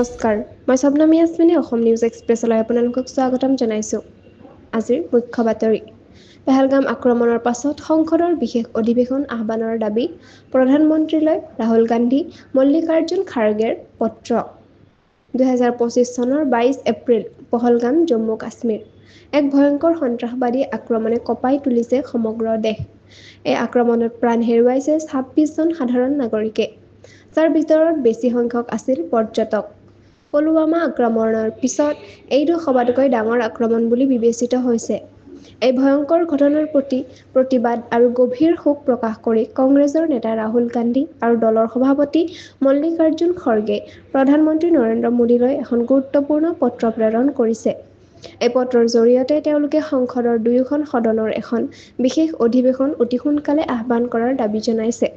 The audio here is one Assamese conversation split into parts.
নমস্কাৰ, মই স্বপ্নমী য়াস্মিনী অসম নিউজ এক্সপ্ৰেছলৈ আপোনালোকক স্বাগতম জনাইছোঁ। আজিৰ মুখ্য বাতৰি। পেহেলগাম আক্ৰমণৰ পাছত সংসদৰ বিশেষ অধিৱেশন আহ্বানৰ দাবী, প্ৰধানমন্ত্ৰীলৈ ৰাহুল গান্ধী, মল্লিকাৰ্জুন খাৰ্গেৰ পত্ৰ। 2025 চনৰ 22 এপ্ৰিল, পহলগাম, জম্মু কাশ্মীৰ। এক ভয়ংকৰ সন্ত্ৰাসবাদী আক্ৰমণে কঁপাই তুলিছে সমগ্ৰ দেশ। এই আক্ৰমণত প্ৰাণ হেৰুৱাইছে 26 জন সাধাৰণ নাগৰিকে, যাৰ ভিতৰত বেছি সংখ্যক আছিল পৰ্যটক। পুলৱামা আক্ৰমণৰ পিছত এইটো সবাতোকৈ ডাঙৰ আক্ৰমণ বুলি বিবেচিত হৈছে। এই ভয়ংকৰ ঘটনাৰ প্ৰতি প্ৰতিবাদ আৰু গভীৰ শোক প্ৰকাশ কৰি কংগ্ৰেছৰ নেতা ৰাহুল গান্ধী আৰু দলৰ সভাপতি মল্লিকাৰ্জুন খৰ্গে প্ৰধানমন্ত্ৰী নৰেন্দ্ৰ মোদীলৈ এখন গুৰুত্বপূৰ্ণ পত্ৰ প্ৰেৰণ কৰিছে। এই পত্ৰৰ জৰিয়তে তেওঁলোকে সংসদৰ দুয়োখন সদনৰ এখন বিশেষ অধিৱেশন অতি সোনকালে আহ্বান কৰাৰ দাবী জনাইছে।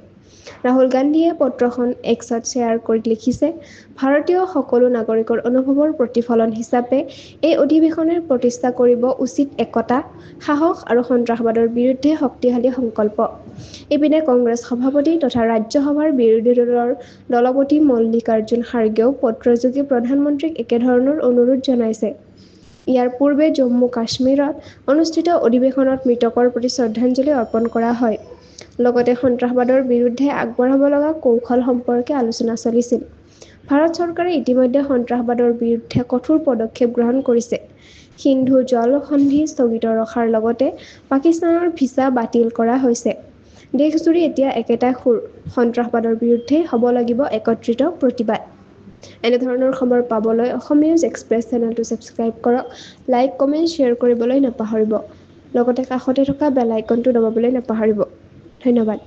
ৰাহুল গান্ধীয়ে পত্ৰখন এক্সত শ্বেয়াৰ কৰি লিখিছে, ভাৰতীয় সকলো নাগৰিকৰ অনুভৱৰ প্ৰতিফলন হিচাপে এই অধিৱেশনে প্ৰতিষ্ঠা কৰিব উচিত একতা, সাহস আৰু সন্ত্ৰাসবাদৰ বিৰুদ্ধে শক্তিশালী সংকল্প। ইপিনে কংগ্ৰেছ সভাপতি তথা ৰাজ্যসভাৰ বিৰোধী দলৰ দলপতি মল্লিকাৰ্জুন খাৰ্গেও পত্ৰযোগে প্ৰধানমন্ত্ৰীক একেধৰণৰ অনুৰোধ জনাইছে। ইয়াৰ পূৰ্বে জম্মু কাশ্মীৰত অনুষ্ঠিত অধিৱেশনত মৃতকৰ প্ৰতি শ্ৰদ্ধাঞ্জলি অৰ্পণ কৰা হয়। লগতে সন্ত্ৰাসবাদৰ বিৰুদ্ধে আগবঢ়াব লগা কৌশল সম্পৰ্কে আলোচনা চলিছিল। ভাৰত চৰকাৰে ইতিমধ্যে সন্ত্ৰাসবাদৰ বিৰুদ্ধে কঠোৰ পদক্ষেপ গ্ৰহণ কৰিছে। সিন্ধু জল সন্ধি স্থগিত ৰখাৰ লগতে পাকিস্তানৰ ভিছা বাতিল কৰা হৈছে। দেশজুৰি এতিয়া একেটা সুৰ, সন্ত্ৰাসবাদৰ বিৰুদ্ধে হ'ব লাগিব একত্ৰিত প্ৰতিবাদ। এনেধৰণৰ খবৰ পাবলৈ অসম নিউজ এক্সপ্ৰেছ চেনেলটো ছাবস্ক্ৰাইব কৰক, লাইক, কমেণ্ট, শ্বেয়াৰ কৰিবলৈ নাপাহৰিব। লগতে কাষতে থকা বেল আইকনটো দবাবলৈ নাপাহৰিব। ধন্যবাদ।